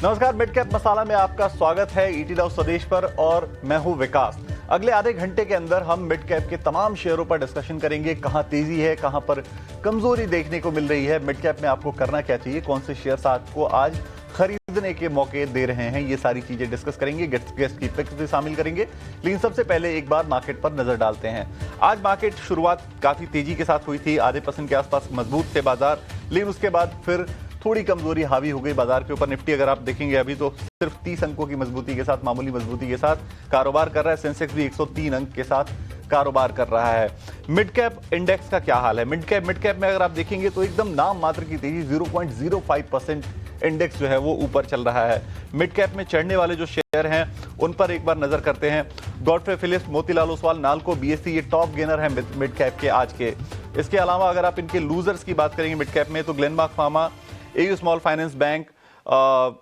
नमस्कार, mid cap मसाला में आपका स्वागत है ईटी नाउ स्वदेश पर और मैं हूं विकास। अगले आधे घंटे के अंदर हम मिड कैप के तमाम शेयरों पर डिस्कशन करेंगे। कहां तेजी है, कहां पर कमजोरी देखने को मिल रही है, मिड कैप में आपको करना क्या चाहिए, कौन से शेयर्स आपको आज खरीदने के मौके दे रहे हैं, ये सारी चीजें डिस्कस करेंगे। गेस्ट की पिक्स भी शामिल करेंगे। लेकिन सबसे पहले एक बार मार्केट पर नजर डालते हैं। आज मार्केट शुरुआत काफी तेजी के साथ हुई थी, आधे % के आसपास मजबूत थे बाजार, लेकिन उसके बाद फिर थोड़ी कमजोरी हावी हो गई बाजार के ऊपर। निफ्टी अगर आप देखेंगे अभी तो सिर्फ 30 अंकों की मजबूती के साथ, मामूली मजबूती के साथ कारोबार कर रहा है। सेंसेक्स भी 103 अंक के साथ कारोबार कर रहा है। मिड कैप इंडेक्स का क्या हाल है? मिड कैप में अगर आप देखेंगे तो एकदम नाम मात्र की तेजी, 0.05% इंडेक्स जो है वो ऊपर चल रहा है। मिड कैप में चढ़ने वाले जो शेयर हैं उन पर एक बार नजर करते हैं। Godfrey Phillips, Motilal Oswal, NALCO, BSE, ये टॉप गेनर है मिड कैप के आज के। इसके अलावा अगर आप इनके लूजर्स की बात करेंगे मिड कैप में, तो Glenmark pharma, AU small finance bank,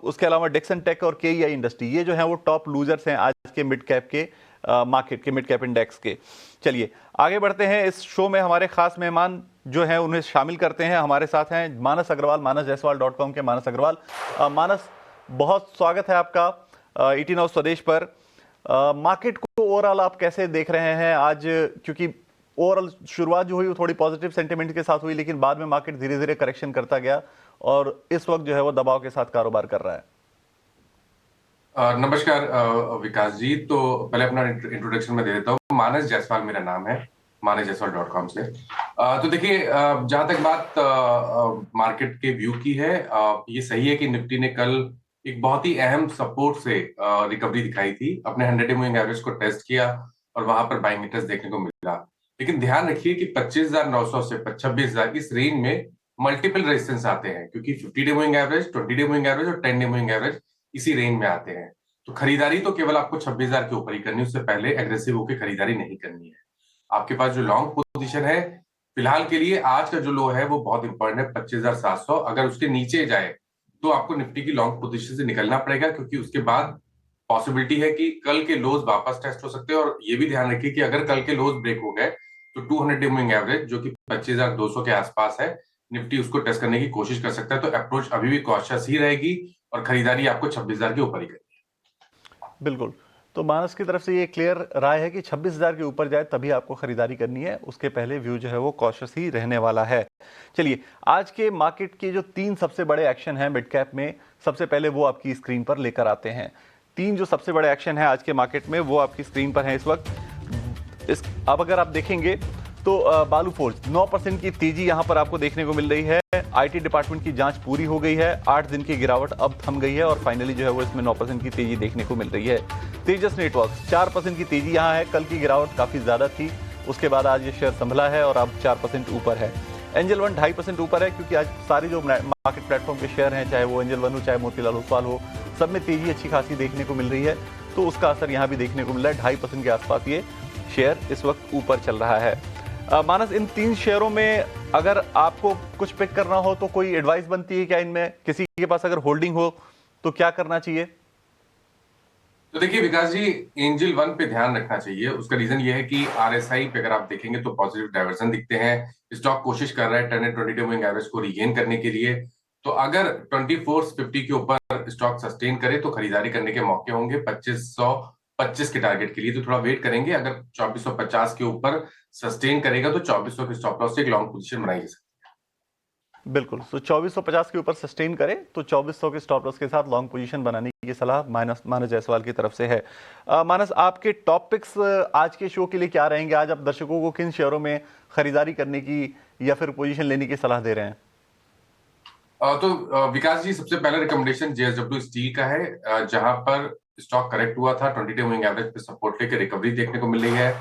उसके अलावा डिक्सन टेक और केईआई इंडस्ट्री, ये जो है वो टॉप लूजर्स हैं आज के मिड कैप के मार्केट के, मिड कैप इंडेक्स के। चलिए आगे बढ़ते हैं। इस शो में हमारे खास मेहमान जो हैं उन्हें शामिल करते हैं। हमारे साथ हैं मानस अग्रवाल, manasjaiswal.com के मानस अग्रवाल। मानस, बहुत स्वागत है आपका ईटी नाउ स्वदेश पर। मार्केट को ओवरऑल आप कैसे देख रहे हैं आज? क्योंकि ओवरऑल शुरुआत जो हुई वो थोड़ी पॉजिटिव सेंटिमेंट के साथ हुई, लेकिन बाद में मार्केट धीरे धीरे करेक्शन करता गया और इस वक्त जो है वो दबाव के साथ कारोबार कर रहा है। नमस्कार विकास जी। तो पहले अपना इंट्रोडक्शन में दे देता हूँ। मानस जायसवाल मेरा नाम है, manasjaiswal.com से। तो देखिए, जहां तक बात मार्केट के व्यू की है, ये सही है कि निफ्टी ने कल एक बहुत ही अहम सपोर्ट से रिकवरी दिखाई थी, अपने 100 डे मूविंग एवरेज को टेस्ट किया और वहां पर बाइंग इंटरेस्ट देखने को मिला। लेकिन ध्यान रखिए कि 25,900 से 26,000 इस रेंज में मल्टीपल रेजिस्टेंस आते हैं, क्योंकि 50 day moving average, 20 day moving average और 10 डे मूविंग एवरेज इसी रेंज में आते हैं। तो खरीदारी तो केवल आपको 26,000 के ऊपर ही करनी है, उससे पहले एग्रेसिव होकर खरीदारी नहीं करनी है। आपके पास जो लॉन्ग पोजीशन है फिलहाल के लिए, आज का जो लो है वो बहुत इंपॉर्टेंट है, 25,700। अगर उसके नीचे जाए तो आपको निफ्टी की लॉन्ग पोजीशन से निकलना पड़ेगा, क्योंकि उसके बाद पॉसिबिलिटी है कि कल के लोज वापस टेस्ट हो सकते हैं। और ये भी ध्यान रखिए कि अगर कल के लोज ब्रेक हो गए तो 200 डे मूविंग एवरेज जो कि 25,200 के आसपास है, निफ्टी उसको टेस्ट करने की कोशिश कर सकता है। तो अप्रोच अभी भी कॉशियस ही रहेगी और खरीदारी आपको 26,000 के ऊपर ही करनी है। बिल्कुल। तो मानस की तरफ से ये क्लियर राय है कि 26,000 के ऊपर जाए तभी आपको खरीदारी करनी है, उसके पहले व्यू जो है वो कॉशियस ही रहने वाला है। चलिए, आज के मार्केट के जो 3 सबसे बड़े एक्शन हैं मिड कैप में, सबसे पहले वो आपकी स्क्रीन पर लेकर आते हैं। 3 जो सबसे बड़े एक्शन है आज के मार्केट में वो आपकी स्क्रीन पर है इस वक्त। अब अगर आप देखेंगे तो बालू फोर्ज 9% की तेजी यहां पर आपको देखने को मिल रही है। आईटी डिपार्टमेंट की जांच पूरी हो गई है, 8 दिन की गिरावट अब थम गई है और फाइनली जो है वो इसमें 9% की तेजी देखने को मिल रही है। तेजस नेटवर्क्स 4% की तेजी यहां है, कल की गिरावट काफी ज्यादा थी, उसके बाद आज ये शेयर संभला है और अब 4% ऊपर है। एंजल वन 2.5% ऊपर है, क्योंकि आज सारे जो मार्केट प्लेटफॉर्म के शेयर हैं, चाहे वो एंजल वन हो चाहे मोतीलाल ओसवाल हो, सब में तेजी अच्छी खासी देखने को मिल रही है, तो उसका असर यहाँ भी देखने को मिल रहा है। 2.5% के आसपास ये शेयर इस वक्त ऊपर चल रहा है। मानस, इन 3 शेयरों में अगर आपको कुछ पिक करना हो तो कोई एडवाइस बनती है क्या? इनमें किसी के पास अगर होल्डिंग हो तो क्या करना चाहिए? तो देखिए विकास जी, एंजल वन पे ध्यान रखना चाहिए। उसका रीजन ये है कि आरएसआई पे अगर आप देखेंगे तो पॉजिटिव डाइवर्जन दिखते हैं। स्टॉक कोशिश कर रहा है 10 और 20 डे मूविंग एवरेज को रीगेन करने के लिए। तो अगर 2450 के ऊपर स्टॉक सस्टेन करे तो खरीदारी करने के मौके होंगे 2525 के टारगेट के लिए। तो थोड़ा वेट करेंगे। अगर 2450 के ऊपर सस्टेन करेगा तो 2400 के स्टॉप लॉस से एक लॉन्ग पोजीशन बनाई जा सकती है। बिल्कुल। तो 2450 के ऊपर सस्टेन करें तो 2400 के स्टॉप लॉस के साथ लॉन्ग पोजीशन बनाने की सलाह मानस जायसवाल की तरफ से है। मानस, आपके टॉपिक्स आज के शो के लिए क्या रहेंगे? आज आप दर्शकों को किन शेयरों में खरीदारी करने की या फिर पोजीशन लेने की सलाह दे रहे हैं? तो विकास जी, सबसे पहला रिकमेंडेशन जेएसडब्ल्यू स्टील का है, जहां पर स्टॉक करेक्ट हुआ था, 20 डे मूविंग एवरेज पे सपोर्ट लेकर रिकवरी देखने को मिल रही है।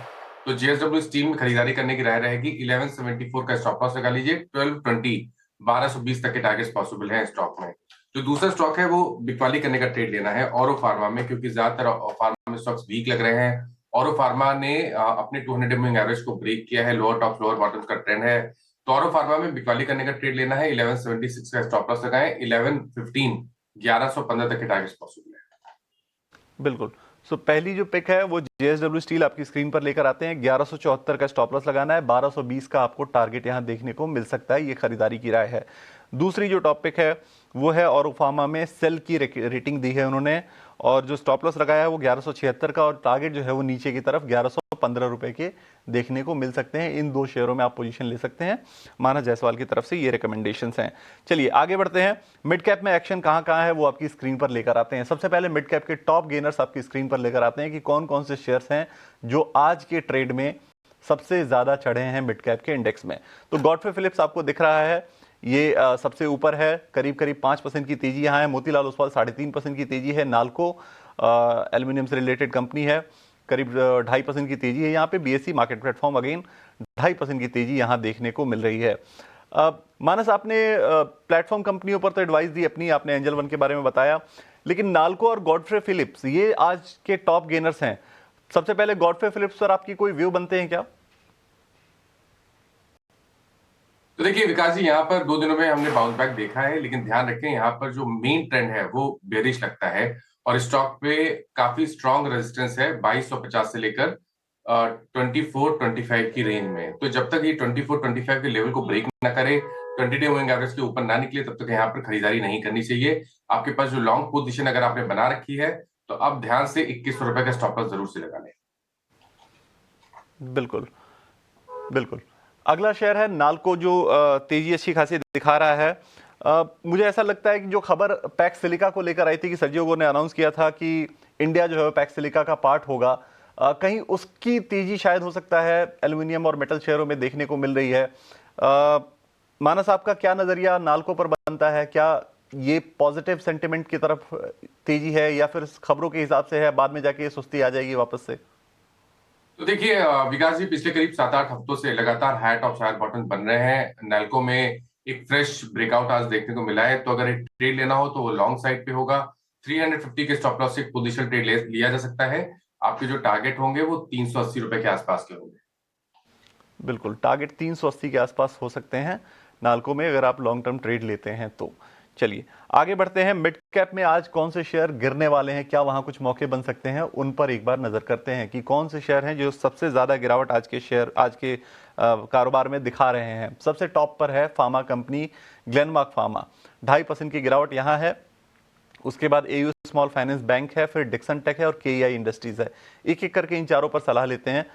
तो जेएसडब्ल्यू स्टील में खरीदारी करने की राय रहेगी। 1174 का स्टॉप लॉस लगा लीजिए। 1220 1220 तक के टारगेट्स पॉसिबल है स्टॉक में। जो दूसरा स्टॉक है वो बिकवाली करने का ट्रेड लेना है औरो फार्मा में, क्योंकि ज्यादातर फार्मा में स्टॉक्स वीक लग रहे हैं। औरो फार्मा ने अपने 200 डे मूविंग एवरेज को ब्रेक किया है, लोअर टॉप लोअर बॉटम का ट्रेंड है। तो औरो फार्मा में बिकवाली करने का ट्रेड लेना है। 1176 का स्टॉप लॉस लगाएं। 1115 1115 तक के टारगेट्स पॉसिबल है। बिल्कुल। सो पहली जो पिक है वो जेएसडब्ल्यू स्टील आपकी स्क्रीन पर लेकर आते हैं। 1174 का स्टॉप लॉस लगाना है, 1220 का आपको टारगेट यहां देखने को मिल सकता है, ये खरीदारी की राय है। दूसरी जो टॉपिक है वो है औरोफार्मा में सेल की रेटिंग दी है उन्होंने, और जो स्टॉप लॉस लगाया है वो 1176 का, और टारगेट जो है वो नीचे की तरफ 1115 रुपए के देखने को मिल सकते हैं। इन 2 शेयरों में आप पोजीशन ले सकते हैं। मानस जायसवाल की तरफ से ये रिकमेंडेशंस हैं। चलिए आगे बढ़ते हैं। मिड कैप में एक्शन कहां कहां है वो आपकी स्क्रीन पर लेकर आते हैं। सबसे पहले मिड कैप के टॉप गेनर्स आपकी स्क्रीन पर लेकर आते हैं कि कौन कौन से शेयर्स हैं जो आज के ट्रेड में सबसे ज्यादा चढ़े हैं मिड कैप के इंडेक्स में। तो गॉडफ्रे फिलिप्स आपको दिख रहा है, ये सबसे ऊपर है, करीब करीब 5% की तेजी यहाँ है। मोतीलाल ओसवाल 3.5% की तेजी है। नालको एल्यूमिनियम से रिलेटेड कंपनी है, करीब 2.5% की तेजी है यहाँ पे। बीएसई मार्केट प्लेटफॉर्म अगेन 2.5% की तेजी यहाँ देखने को मिल रही है। मानस, आपने प्लेटफॉर्म कंपनियों पर तो एडवाइस दी अपनी, आपने एंजल वन के बारे में बताया, लेकिन नालको और गॉडफ्रे फिलिप्स ये आज के टॉप गेनर्स हैं। सबसे पहले गॉडफ्रे फिलिप्स पर आपकी कोई व्यू बनते हैं क्या? तो देखिए विकास जी, यहाँ पर 2 दिनों में हमने बाउंस बैक देखा है, लेकिन ध्यान रखें यहाँ पर जो मेन ट्रेंड है वो बेरिश लगता है, और स्टॉक पे काफी स्ट्रॉन्ग रेजिस्टेंस है 2250 से लेकर 2425 की रेंज में। तो जब तक ये 2425 के लेवल को ब्रेक ना करे, 20-डे मूविंग एवरेज के ऊपर ना निकले, तब तक यहाँ पर खरीदारी नहीं करनी चाहिए। आपके पास जो लॉन्ग पोजीशन अगर आपने बना रखी है, तो अब ध्यान से 2100 रुपए का स्टॉप लॉस जरूर से लगा लें। बिल्कुल बिल्कुल। अगला शेयर है नालको, जो तेजी अच्छी खासी दिखा रहा है। मुझे ऐसा लगता है कि जो खबर पैक्स सिलिका को लेकर आई थी कि सर्जियो गोर ने अनाउंस किया था कि इंडिया जो है पैक्स सिलिका का पार्ट होगा, कहीं उसकी तेजी शायद हो सकता है एल्यूमिनियम और मेटल शेयरों में देखने को मिल रही है। मानस, आपका क्या नजरिया नालको पर बनता है? क्या ये पॉजिटिव सेंटिमेंट की तरफ तेजी है, या फिर खबरों के हिसाब से है, बाद में जाके ये सुस्ती आ जाएगी वापस से? तो देखिए विकास जी, पिछले करीब 7-8 हफ्तों से लगातार हाई टॉप हायर बॉटम बन रहे हैं। नैल्को में एक फ्रेश ब्रेकआउट आज देखने को मिला है, तो अगर एक ट्रेड लेना हो तो वो लॉन्ग साइड पे होगा। 350 के स्टॉप लॉस से एक पोजीशन ट्रेड लिया जा सकता है। आपके जो टारगेट होंगे वो 380 रुपए के आसपास के होंगे। बिल्कुल, टारगेट 380 के आसपास हो सकते हैं नालको में, अगर आप लॉन्ग टर्म ट्रेड लेते हैं तो। चलिए आगे बढ़ते हैं। मिड कैप में आज कौन से शेयर गिरने वाले हैं, क्या वहां कुछ मौके बन सकते हैं, उन पर एक बार नजर करते हैं कि कौन से शेयर हैं जो सबसे ज्यादा गिरावट आज के कारोबार में दिखा रहे हैं। सबसे टॉप पर है फार्मा कंपनी ग्लेनमार्क फार्मा, 2.5% की गिरावट यहां है। उसके बाद एयू स्मॉल फाइनेंस बैंक है, फिर डिक्सन टेक है और केईआई इंडस्ट्रीज है। एक एक करके इन चारों पर सलाह लेते हैं।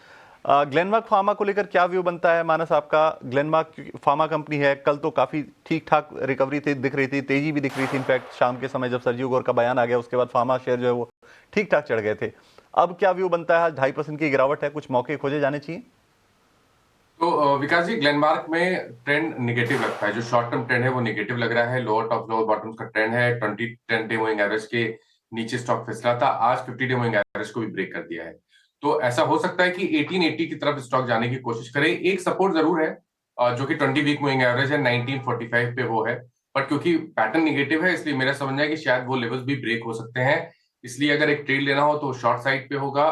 ग्लेनमार्क फार्मा को लेकर क्या व्यू बनता है मानस आपका? ग्लेनमार्क फार्मा कंपनी है, कल तो काफी ठीक ठाक रिकवरी दिख रही थी, तेजी भी दिख रही थी। इनफैक्ट शाम के समय जब सर्जियो गोर का बयान आ गया उसके बाद फार्मा शेयर जो है वो ठीक ठाक चढ़ गए थे। अब क्या व्यू बनता है? आज 2.5% की गिरावट है, कुछ मौके खोजे जाने चाहिए? तो विकास जी, ग्लेनमार्क में ट्रेंड निगेटिव लगता है। जो शॉर्ट टर्म ट्रेंड है वो निगेटिव लग रहा है। लोअर टॉप लोअर बॉटम्स का ट्रेंड है। 10-डे मूविंग एवरेज के नीचे स्टॉक फिसला था, आज 50-डे मूविंग एवरेज को भी ब्रेक कर दिया है। तो ऐसा हो सकता है कि 1880 की तरफ स्टॉक जाने की कोशिश करे। एक सपोर्ट जरूर है जो कि 20 वीक मूविंग एवरेज है, 1945 पे वो है। बट क्योंकि पैटर्न निगेटिव है, इसलिए मेरा समझना है कि शायद वो लेवल्स भी ब्रेक हो सकते हैं। इसलिए अगर एक ट्रेड लेना हो तो शॉर्ट साइड पे होगा,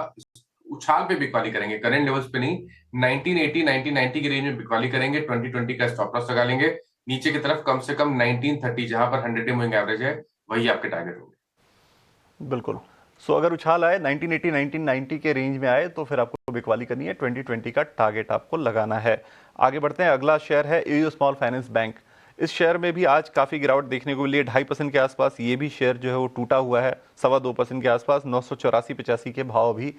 उछाल पे बिकवाली करेंगे, करंट लेवल्स पे नहीं। 1980 1990 की रेंज में बिकवाली करेंगे, 2020 का स्टॉप लॉस लगा लेंगे। नीचे की तरफ कम से कम 1930 जहां पर 100-डे मूविंग एवरेज है, वही आपके टारगेट होंगे। बिल्कुल। सो अगर उछाल आए 1980 1990 के रेंज में आए तो फिर आपको बिकवाली करनी है, 2020 का टारगेट आपको लगाना है। आगे बढ़ते हैं। अगला शेयर है एयू स्मॉल फाइनेंस बैंक। इस शेयर में भी आज काफी गिरावट देखने को मिली है, 2.5% के आसपास। ये भी शेयर जो है वो टूटा हुआ है 2.25% के आसपास। 984-85 के भाव भी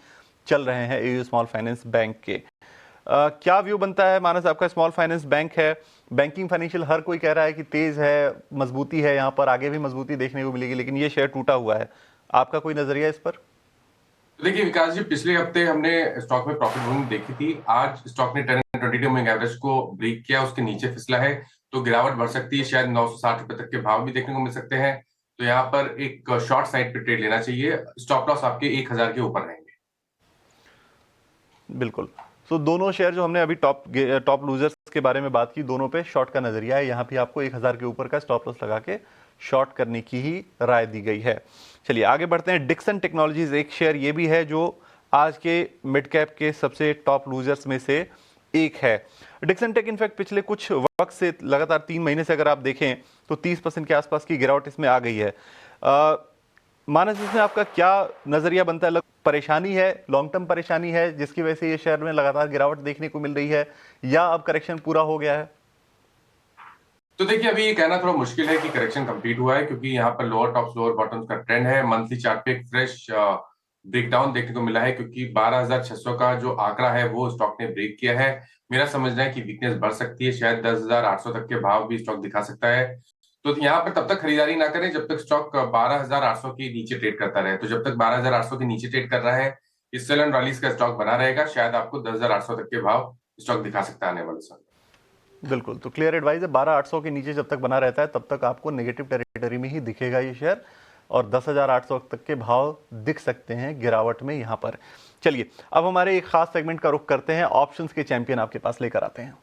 चल रहे हैं एयू स्मॉल फाइनेंस बैंक के। क्या व्यू बनता है मानस आपका? स्मॉल फाइनेंस बैंक है, बैंकिंग फाइनेंशियल हर कोई कह रहा है कि तेज है, मजबूती है, यहाँ पर आगे भी मजबूती देखने को मिलेगी, लेकिन ये शेयर टूटा हुआ है। आपका कोई नजरिया इस पर? तो देखिए विकास जी, पिछले हफ्ते हमने स्टॉक में प्रॉफिट बुकिंग देखी थी। आज स्टॉक ने 10-20 मूविंग एवरेज को ब्रेक किया, उसके नीचे फिसला है, तो गिरावट बढ़ सकती है। शायद 960 रुपए तक के भाव भी देखने को मिल सकते हैं। तो यहाँ पर एक शॉर्ट साइड पे ट्रेड लेना चाहिए। स्टॉप लॉस आपके 1000 के ऊपर रहेंगे। बिल्कुल। सो दोनों शेयर जो हमने अभी टॉप लूजर्स के बारे में बात की, दोनों पे शॉर्ट का नजरिया है। यहाँ भी आपको 1000 के ऊपर का स्टॉप लॉस लगा के शॉर्ट करने की ही राय दी गई है। चलिए आगे बढ़ते हैं। डिक्सन टेक्नोलॉजीज एक शेयर ये भी है जो आज के मिड कैप के सबसे टॉप लूजर्स में से एक है। डिक्सन टेक इनफैक्ट पिछले कुछ वक्त से लगातार 3 महीने से अगर आप देखें तो 30% के आसपास की गिरावट इसमें आ गई है। मानस, इसमें आपका क्या नजरिया बनता है? परेशानी है, लॉन्ग टर्म परेशानी है जिसकी वजह से ये शेयर में लगातार गिरावट देखने को मिल रही है, या अब करेक्शन पूरा हो गया है? तो देखिए अभी ये कहना थोड़ा मुश्किल है कि करेक्शन कंप्लीट हुआ है, क्योंकि यहाँ पर लोअर टॉप्स लोअर बॉटम्स का ट्रेंड है। मंथली चार्ट पे एक फ्रेश ब्रेकडाउन देखने को मिला है, क्योंकि 12,600 का जो आंकड़ा है वो स्टॉक ने ब्रेक किया है। मेरा समझना है कि वीकनेस बढ़ सकती है, शायद 10,800 तक के भाव भी स्टॉक दिखा सकता है। तो यहाँ पर तब तक खरीदारी ना करें जब तक स्टॉक 12,800 के नीचे ट्रेड करता रहे। तो जब तक 12,800 के नीचे ट्रेड कर रहा है, इस सेल एंड रैलीज का स्टॉक बना रहेगा, शायद आपको 10,800 तक के भाव स्टॉक दिखा सकता है आने वाले समय। बिल्कुल, तो क्लियर एडवाइस है, 12,800 के नीचे जब तक बना रहता है तब तक आपको नेगेटिव टेरिटरी में ही दिखेगा ये शेयर, और 10,800 तक के भाव दिख सकते हैं गिरावट में यहाँ पर। चलिए अब हमारे एक खास सेगमेंट का रुख करते हैं, ऑप्शंस के चैंपियन आपके पास लेकर आते हैं।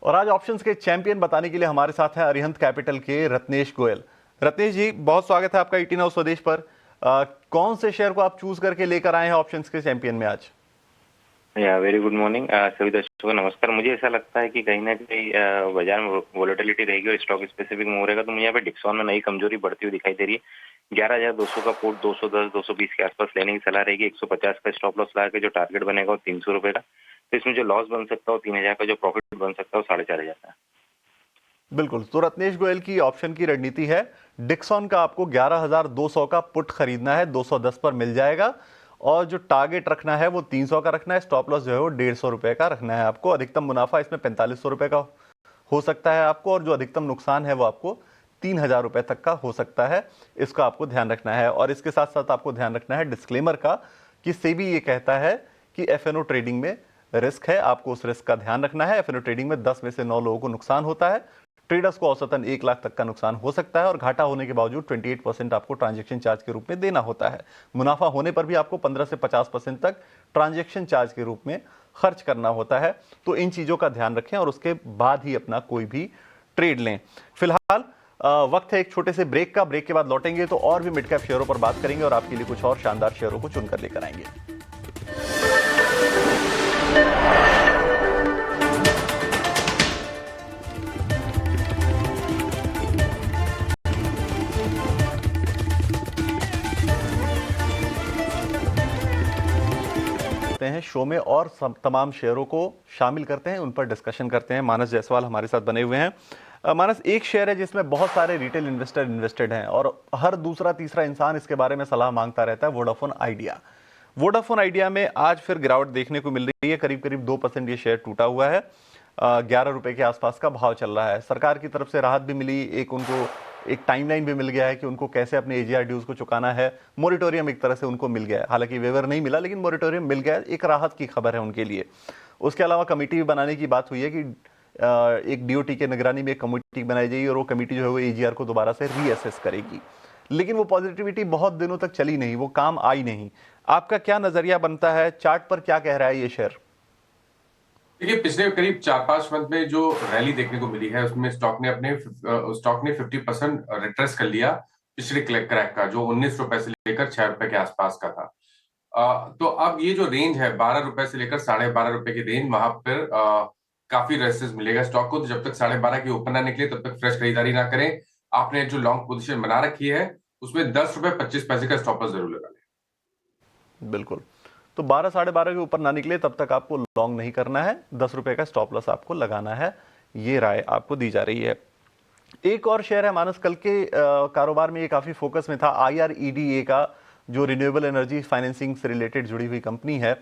और आज ऑप्शंस के चैंपियन बताने के लिए हमारे साथ हैं अरिहंत कैपिटल के रत्नेश गोयल। रत्नेश जी, बहुत स्वागत है आपका ईटी नाउ स्वदेश पर। कौन से शेयर को आप चूज करके लेकर आए हैं ऑप्शंस के चैंपियन में आज? वेरी गुड मॉर्निंग सभी दर्शकों को नमस्कार। मुझे ऐसा लगता है कि कहीं ना कहीं बाजार में वोलेटिलिटी रहेगी और स्टॉक स्पेसिफिक मूव रहेगा, तो मुझे यहाँ पे डिक्सॉन में नई कमजोरी बढ़ती हुई दिखाई दे रही है। 11,200 का पुट 210 220 के आसपास लेने की सलाह रहेगी। 150 का स्टॉप लॉस लगा के जो टारगेट बनेगा वो 300 रुपए का। तो इसमें जो लॉस बन सकता है वो 3,000 का, जो प्रॉफिट बन सकता है वो 4,500 का। बिल्कुल, तो रत्नेश गोयल की ऑप्शन की रणनीति है, डिक्सॉन का आपको 11,200 का पुट खरीदना है, 210 पर मिल जाएगा, और जो टारगेट रखना है वो 300 का रखना है। स्टॉप लॉस जो है वो 150 रुपए का रखना है आपको। अधिकतम मुनाफा इसमें 4500 रुपए का हो सकता है आपको, और जो अधिकतम नुकसान है वो आपको 3,000 रुपए तक का हो सकता है। इसका आपको ध्यान रखना है। और इसके साथ साथ आपको ध्यान रखना है डिस्क्लेमर का, कि सेबी ये कहता है कि एफएनओ ट्रेडिंग में रिस्क है, आपको उस रिस्क का ध्यान रखना है। एफएनओ ट्रेडिंग में 10 में से 9 लोगों को नुकसान होता है। ट्रेडर्स को औसतन 1 लाख तक का नुकसान हो सकता है, और घाटा होने के बावजूद 28% आपको ट्रांजैक्शन चार्ज के रूप में देना होता है। मुनाफा होने पर भी आपको 15 से 50% तक ट्रांजैक्शन चार्ज के रूप में खर्च करना होता है। तो इन चीज़ों का ध्यान रखें और उसके बाद ही अपना कोई भी ट्रेड लें। फिलहाल वक्त है एक छोटे से ब्रेक का। ब्रेक के बाद लौटेंगे तो और भी मिड कैप शेयरों पर बात करेंगे और आपके लिए कुछ और शानदार शेयरों को चुनकर लेकर आएंगे। हैं शो में और तमाम शेयरों को शामिल करते हैं, उन पर डिस्कशन करते हैं। मानस जायसवाल हमारे साथ बने हुए हैं। मानस, एक शेयर है जिसमें बहुत सारे रिटेल इन्वेस्टर इन्वेस्टेड हैं और हर दूसरा तीसरा इंसान इसके बारे में सलाह मांगता रहता है, वोडाफोन आइडिया। वोडाफोन आइडिया में आज फिर गिरावट देखने को मिल रही है, करीब करीब 2% ये शेयर टूटा हुआ है। 11 रुपए के आसपास का भाव चल रहा है। सरकार की तरफ से राहत भी मिली, एक उनको एक टाइमलाइन भी मिल गया है कि उनको कैसे अपने एजीआर ड्यूज को चुकाना है। मोरिटोरियम एक तरह से उनको मिल गया है, हालांकि वेवर नहीं मिला लेकिन मोरिटोरियम मिल गया, एक राहत की खबर है उनके लिए। उसके अलावा कमेटी भी बनाने की बात हुई है कि एक डीओटी के निगरानी में एक कमेटी बनाई जाएगी और वो कमेटी जो है वो एजीआर को दोबारा से रीअसेस करेगी। लेकिन वो पॉजिटिविटी बहुत दिनों तक चली नहीं, वो काम आई नहीं। आपका क्या नजरिया बनता है, चार्ट पर क्या कह रहा है ये शेयर? देखिए पिछले करीब 4-5 मंथ में जो रैली देखने को मिली है उसमें स्टॉक ने 50% रिट्रेस कर लिया पिछले क्रैक का, जो 19 रुपए से लेकर 6 रुपए के आसपास का था। तो अब ये जो रेंज है 12 रुपए से लेकर 12.5 रुपए की रेंज, वहां पर काफी रेजिस्टेंस मिलेगा स्टॉक को। तो जब तक 12.5 के ऊपर ना निकले तब तक फ्रेश खरीदारी ना करें। आपने जो लॉन्ग पोजीशन बना रखी है उसमें 10 रुपए 25 पैसे का स्टॉप लॉस जरूर लगा लें। बिल्कुल, तो 12 12.5 के ऊपर ना निकले तब तक आपको लॉन्ग नहीं करना है, 10 रुपए का स्टॉप लॉस आपको लगाना है। ये राय आपको दी जा रही है। एक और शेयर है मानस, कल के कारोबार में ये काफी फोकस में था, IREDA का, जो रिन्यूएबल एनर्जी फाइनेंसिंग से रिलेटेड जुड़ी हुई कंपनी है।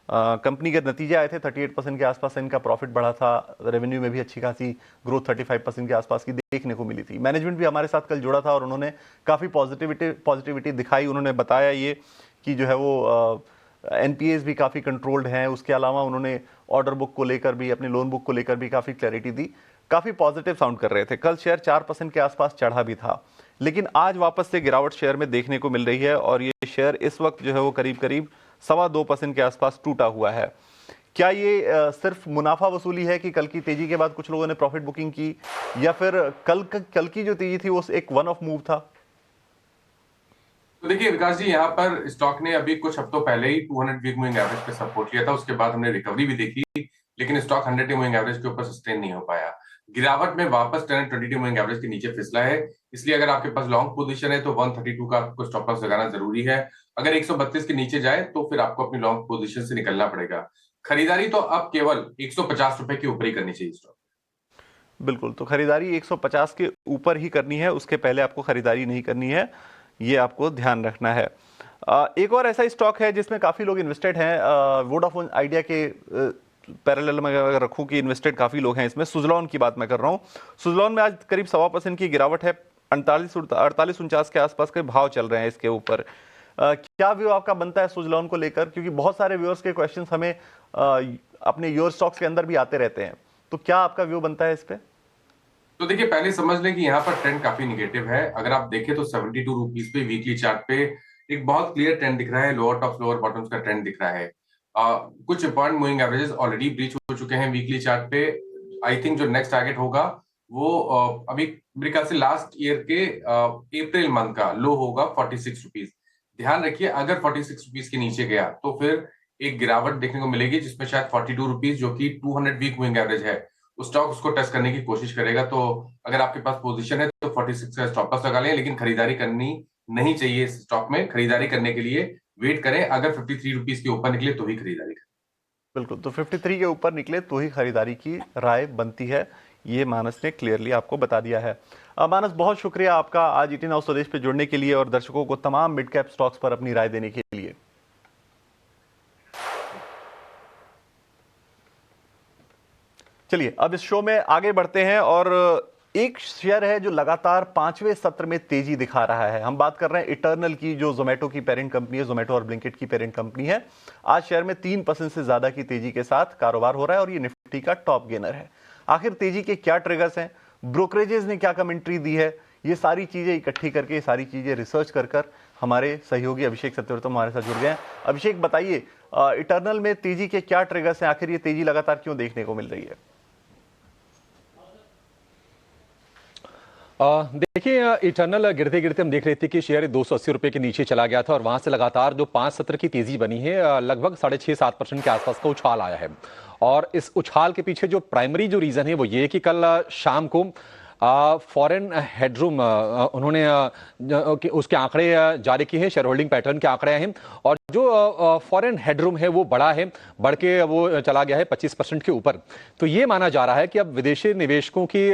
कंपनी के नतीजे आए थे, 38% के आसपास इनका प्रॉफिट बढ़ा था, रेवेन्यू में भी अच्छी खासी ग्रोथ 35% के आसपास की देखने को मिली थी। मैनेजमेंट भी हमारे साथ कल जुड़ा था और उन्होंने काफी पॉजिटिविटी दिखाई। उन्होंने बताया ये कि जो है वो एनपीएस भी काफ़ी कंट्रोल्ड हैं। उसके अलावा उन्होंने ऑर्डर बुक को लेकर भी, अपने लोन बुक को लेकर भी काफ़ी क्लैरिटी दी, काफ़ी पॉजिटिव साउंड कर रहे थे। कल शेयर 4% के आसपास चढ़ा भी था, लेकिन आज वापस से गिरावट शेयर में देखने को मिल रही है और ये शेयर इस वक्त जो है वो करीब करीब 2.25% के आसपास टूटा हुआ है। क्या ये सिर्फ मुनाफा वसूली है कि कल की तेजी के बाद कुछ लोगों ने प्रॉफिट बुकिंग की, या फिर कल की जो तेजी थी वो एक वन ऑफ मूव था? तो देखिए विकास जी, यहाँ पर स्टॉक ने अभी कुछ हफ्तों पहले ही 200 वीक मूविंग एवरेज पे सपोर्ट लिया था। उसके बाद हमने रिकवरी भी देखी, लेकिन स्टॉक 100 डे मूविंग एवरेज के ऊपर सस्टेन नहीं हो पाया। गिरावट में वापस 10-22 मूविंग एवरेज के नीचे फिसला है। इसलिए अगर आपके पास लॉन्ग पोजीशन है तो 132 का आपको स्टॉप लॉस लगाना जरूरी है। अगर 132 के नीचे जाए तो फिर आपको अपनी लॉन्ग पोजीशन से निकलना पड़ेगा। खरीदारी तो अब केवल 150 रुपए के ऊपर ही करनी चाहिए स्टॉक। बिल्कुल, तो खरीदारी 150 के ऊपर ही करनी है, उसके पहले आपको खरीदारी नहीं करनी है, ये आपको ध्यान रखना है। एक और ऐसा स्टॉक है जिसमें काफ़ी लोग इन्वेस्टेड हैं, वोडाफोन आइडिया के पैरेलल में अगर रखूं कि इन्वेस्टेड काफ़ी लोग हैं इसमें, सुजलॉन की बात मैं कर रहा हूं। सुजलॉन में आज करीब 1.25% की गिरावट है, 48-49 के आसपास के भाव चल रहे हैं इसके ऊपर। क्या व्यू आपका बनता है सुजलॉन को लेकर, क्योंकि बहुत सारे व्यूअर्स के क्वेश्चंस हमें अपने योर स्टॉक्स के अंदर भी आते रहते हैं, तो क्या आपका व्यू बनता है इस पे? तो देखिए, पहले समझ लें कि यहाँ पर ट्रेंड काफी निगेटिव है। अगर आप देखें तो 72 रुपीज पे वीकली चार्ट पे एक बहुत क्लियर ट्रेंड दिख रहा है, लोअर टॉप लोअर बॉटम्स का ट्रेंड दिख रहा है। कुछ important moving averages already breach हो चुके हैं वीकली चार्ट पे। आई थिंक जो नेक्स्ट टारगेट होगा वो अभी मेरे ख्याल से लास्ट ईयर के अप्रैल मंथ का लो होगा 46 रुपीज। ध्यान रखिए, अगर 46 रुपीज के नीचे गया तो फिर एक गिरावट देखने को मिलेगी, जिसमें शायद 42 रुपीज जो कि 200 वीक मूविंग एवरेज है, उस स्टॉक उसको टेस्ट करने की कोशिश करेगा। तो अगर आपके पास पोजीशन है तो 46 का स्टॉप लॉस लगा लें, लेकिन खरीदारी करनी नहीं चाहिए इस स्टॉक में। खरीदारी करने के लिए वेट करें, अगर 53 रुपीज के ऊपर निकले तो ही खरीदारी करें। बिल्कुल, तो 53 के ऊपर निकले तो ही खरीदारी की राय बनती है, ये मानस ने क्लियरली आपको बता दिया है। मानस, बहुत शुक्रिया आपका आज ईटी नाउ स्वदेश पे जुड़ने के लिए और दर्शकों को तमाम मिड कैप स्टॉक्स पर अपनी राय देने के लिए। चलिए अब इस शो में आगे बढ़ते हैं और एक शेयर है जो लगातार 5वें सत्र में तेजी दिखा रहा है। हम बात कर रहे हैं इटर्नल की, जो जोमेटो की पेरेंट कंपनी है, जोमेटो और ब्लिंकिट की पेरेंट कंपनी है। आज शेयर में 3% से ज्यादा की तेजी के साथ कारोबार हो रहा है और ये निफ्टी का टॉप गेनर है। आखिर तेजी के क्या ट्रिगर्स हैं, ब्रोकरेजेस ने क्या कमेंट्री दी है, ये सारी चीजें इकट्ठी करके, ये सारी चीजें रिसर्च कर हमारे सहयोगी अभिषेक सत्यव्रतम हमारे साथ जुड़ गए हैं। अभिषेक, बताइए इटर्नल में तेजी के क्या ट्रिगर्स हैं, आखिर ये तेजी लगातार क्यों देखने को मिल रही है? देखिए, इटर्नल गिरते गिरते हम देख रहे थे कि शेयर 280 रुपए के नीचे चला गया था और वहां से लगातार जो 5 सत्र की तेजी बनी है, लगभग 6.5-7% के आसपास का उछाल आया है। और इस उछाल के पीछे जो प्राइमरी जो रीजन है वो ये कि कल शाम को फॉरेन हेडरूम उन्होंने उसके आंकड़े जारी किए हैं, शेयर होल्डिंग पैटर्न के आंकड़े हैं, और जो फॉरेन हेडरूम है वो बड़ा है, बढ़ के वो चला गया है 25% के ऊपर। तो ये माना जा रहा है कि अब विदेशी निवेशकों की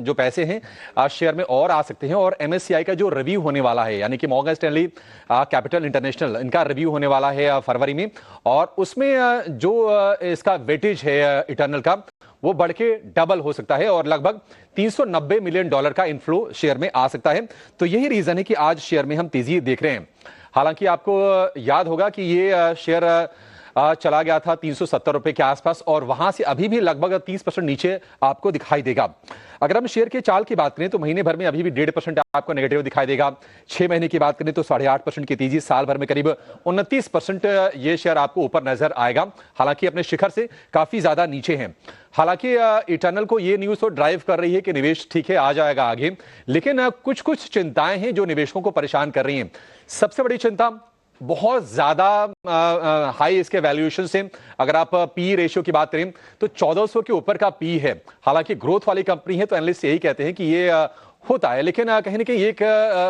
जो पैसे हैं शेयर में और आ सकते हैं। और एमएससीआई का जो रिव्यू होने वाला है, यानी कि मॉर्गन स्टैनली कैपिटल इंटरनेशनल, इनका रिव्यू होने वाला है फरवरी में, और उसमें जो इसका वेटेज है इटर्नल का वो बढ़ के डबल हो सकता है और लगभग $390 मिलियन का इनफ्लो शेयर में आ सकता है। तो यही रीजन है कि आज शेयर में हम तेजी देख रहे हैं। हालांकि आपको याद होगा कि ये शेयर चला गया था 370 रुपए के आसपास और वहां से अभी भी लगभग 30% नीचे आपको दिखाई देगा। अगर हम शेयर के चाल की बात करें तो महीने भर में अभी भी 1.5% आपको नेगेटिव दिखाई देगा। 6 महीने की बात करें तो 8.5% की तेजी, साल भर में करीब 29% ये शेयर आपको ऊपर नजर आएगा, हालांकि अपने शिखर से काफी ज्यादा नीचे हैं। हालांकि इटर्नल को ये न्यूज तो ड्राइव कर रही है कि निवेश ठीक है आ जाएगा आगे, लेकिन कुछ कुछ चिंताएं हैं जो निवेशकों को परेशान कर रही हैं। सबसे बड़ी चिंता बहुत ज्यादा हाई इसके वैल्यूएशन से, अगर आप पी रेशियो की बात करें तो 1400 के ऊपर का पी है। हालांकि ग्रोथ वाली कंपनी है तो एनालिस्ट यही कहते हैं कि ये होता है, लेकिन कहीं ना कहीं एक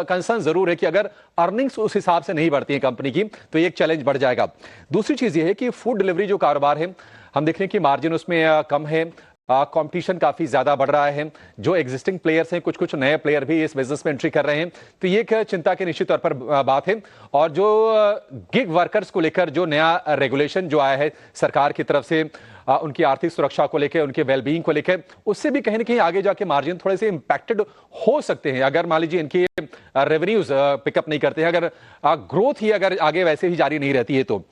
कंसर्न जरूर है कि अगर अर्निंग्स उस हिसाब से नहीं बढ़ती है कंपनी की तो एक चैलेंज बढ़ जाएगा। दूसरी चीज ये है कि फूड डिलीवरी जो कारोबार है, हम देख रहे हैं कि मार्जिन उसमें कम है, कंपटीशन काफी ज्यादा बढ़ रहा है, जो एग्जिस्टिंग प्लेयर्स हैं कुछ कुछ नए प्लेयर भी इस बिजनेस में एंट्री कर रहे हैं, तो ये एक चिंता के निश्चित तौर पर बात है। और जो गिग वर्कर्स को लेकर जो नया रेगुलेशन जो आया है सरकार की तरफ से, उनकी आर्थिक सुरक्षा को लेकर, उनके वेलबींग को लेकर, उससे भी कहीं ना कहीं आगे जाके मार्जिन थोड़े से इंपैक्टेड हो सकते हैं अगर मान लीजिए इनकी रेवेन्यूज पिकअप नहीं करते हैं, अगर ग्रोथ ही अगर आगे वैसे ही जारी नहीं रहती है तो।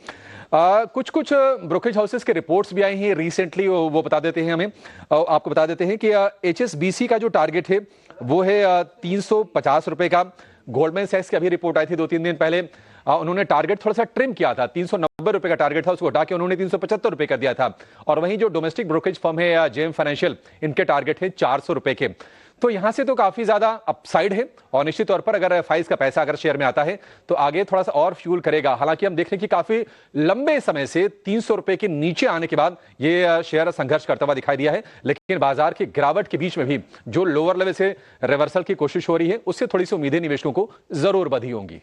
कुछ कुछ ब्रोकरेज हाउसेस के रिपोर्ट्स भी आई हैं रिसेंटली, वो बता देते हैं हमें, आपको बता देते हैं कि HSBC का जो टारगेट है वो है 350 रुपए का। गोल्डमैन सैक्स की अभी रिपोर्ट आई थी 2-3 दिन पहले, उन्होंने टारगेट थोड़ा सा ट्रिम किया था, 390 रुपए का टारगेट था, उसको हटा के उन्होंने 375 रुपए कर दिया था। और वहीं जो डोमेस्टिक ब्रोकरेज फर्म है जेएम फाइनेंशियल, इनके टारगेट है 400 रुपए के। तो यहां से तो काफी ज्यादा अपसाइड है और निश्चित तौर पर अगर फाइज का पैसा अगर शेयर में आता है तो आगे थोड़ा सा और फ्यूल करेगा। हालांकि हम देख रहे हैं कि काफी लंबे समय से 300 रुपए के नीचे आने के बाद ये शेयर संघर्ष करता हुआ दिखाई दिया है, लेकिन बाजार की गिरावट के बीच में भी जो लोअर लेवल से रिवर्सल की कोशिश हो रही है उससे थोड़ी सी उम्मीदें निवेशकों को जरूर बधी होंगी।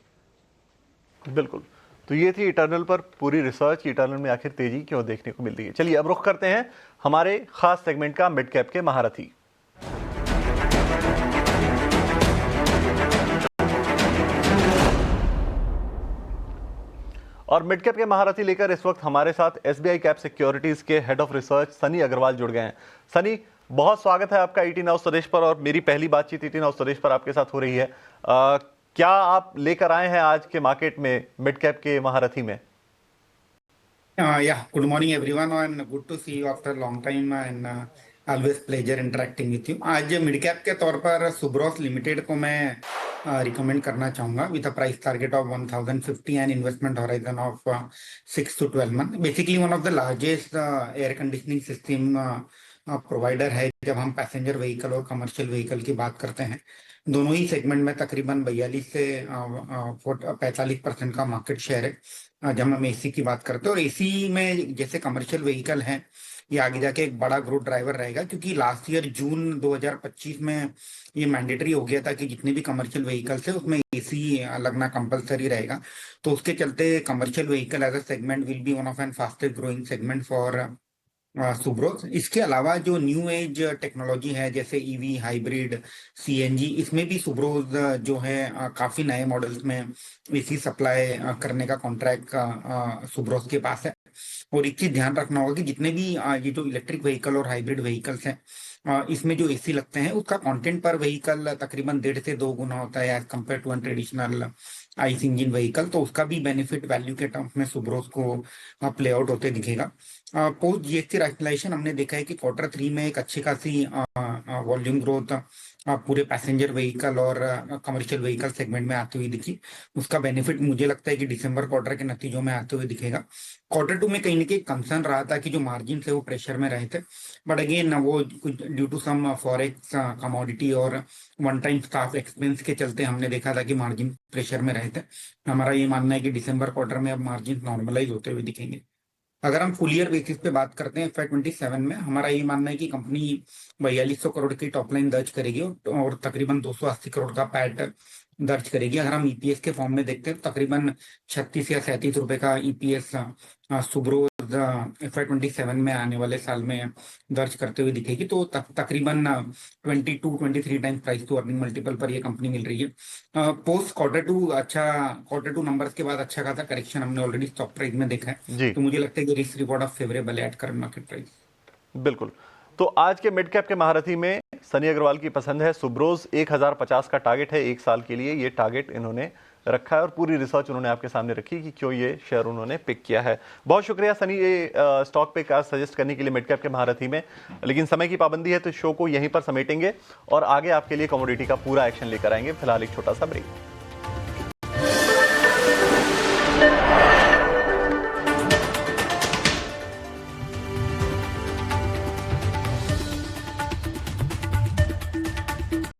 बिल्कुल, तो ये थी इटर्नल पर पूरी रिसर्च, इटर्नल में आखिर तेजी क्यों देखने को मिल रही है। चलिए अब रुख करते हैं हमारे खास सेगमेंट का, मिड कैप के महारथी। और मिड कैप के महारथी लेकर इस वक्त हमारे साथ एसबीआई कैप सिक्योरिटीज के head of research Sunny Agarwal जुड़ गए हैं। सनी, बहुत स्वागत है आपका ईटी नाउ स्वदेश पर, और मेरी पहली बातचीत ईटी नाउ स्वदेश पर आपके साथ हो रही है। क्या आप लेकर आए हैं आज के मार्केट में मिड कैप के महारथी में? Good morning everyone and good to see you after a long time and always pleasure interacting with you. आज मिड कैप के तौर पर सुब्रोस लिमिटेड को मैं रिकमेंड करना चाहूँगा with a price target of 1050 and investment horizon of 6 to 12 month. Basically one of the largest air conditioning system provider है जब हम पैसेंजर व्हीकल और कमर्शियल व्हीकल की बात करते हैं। दोनों ही सेगमेंट में तकरीबन 42 से 45% का मार्केट शेयर है जब हम एसी की बात करते हैं। और एसी में जैसे कमर्शियल व्हीकल हैं, ये आगे जाके एक बड़ा ग्रोथ ड्राइवर रहेगा, क्योंकि लास्ट ईयर जून 2025 में ये मैंडेटरी हो गया था कि जितने भी कमर्शियल व्हीकल्स है उसमें एसी लगना कंपलसरी रहेगा। तो उसके चलते commercial vehicle as a segment will be one of and fastest growing segment for Subros. इसके अलावा जो न्यू एज टेक्नोलॉजी है जैसे ईवी, हाइब्रिड, सीएनजी, इसमें भी सुब्रोस जो है काफी नए मॉडल्स में एसी सप्लाई करने का कॉन्ट्रैक्ट सुब्रोस के पास है। और एक चीज ध्यान रखना होगा कि जितने भी ये जो इलेक्ट्रिक व्हीकल और हाइब्रिड व्हीकल्स हैं इसमें जो एसी लगते हैं उसका कंटेंट पर व्हीकल तकरीबन 1.5 से 2 गुना होता है as compare to traditional ICE engine vehicle. तो उसका भी बेनिफिट वैल्यू के टर्म्स में सुब्रोस को प्ले आउट होते दिखेगा। पोस्ट जीएसटी रैशनलाइजेशन हमने देखा है कि Q3 में एक अच्छी खासी वॉल्यूम ग्रोथ पूरे पैसेंजर व्हीकल और कमर्शियल व्हीकल सेगमेंट में आती हुई दिखी। उसका बेनिफिट मुझे लगता है कि दिसंबर क्वार्टर के नतीजों में आते हुए दिखेगा। Q2 में कहीं ना कहीं कंसर्न रहा था कि जो मार्जिन थे वो प्रेशर में रहे थे, बट अगेन वो due to some forex commodity और वन टाइम स्टाफ एक्सपेंस के चलते हमने देखा था कि मार्जिन प्रेशर में रहे थे। हमारा ये मानना है कि दिसंबर क्वार्टर में अब मार्जिन नॉर्मलाइज होते हुए दिखेंगे। अगर हम फुल ईयर बेसिस पे बात करते हैं FY27 में, हमारा ये मानना है कि कंपनी 4200 करोड़ की टॉप लाइन दर्ज करेगी और तकरीबन 280 करोड़ का पैट दर्ज करेगी। अगर हम ईपीएस के फॉर्म में देखते हैं तो तकरीबन 36 या 37 रुपए का ईपीएस सुब्रोस FY27 में आने वाले साल में दर्ज करते हुए दिखेगी। तो तकरीबन 22-23 times price to earning multiple पर ये कंपनी मिल रही है। पोस्ट Q2 नंबर्स के बाद अच्छा खासा करेक्शन हमने ऑलरेडी स्टॉक प्राइस में देखा है। तो मुझे लगता है कि risk reward of favourable at current market price. बिल्कुल, तो आज के मिड कैप के महारथी में सनी अग्रवाल की पसंद है सुब्रोस। 1050 का टारगेट है 1 साल के लिए, ये टारगेट इन्होंने रखा है और पूरी रिसर्च उन्होंने आपके सामने रखी कि क्यों ये शेयर उन्होंने पिक किया है। बहुत शुक्रिया सनी ये स्टॉक पिक आज सजेस्ट करने के लिए मिड कैप के महारथी में। लेकिन समय की पाबंदी है तो शो को यहीं पर समेटेंगे और आगे आपके लिए कमोडिटी का पूरा एक्शन लेकर आएंगे। फिलहाल एक छोटा सा ब्रेक।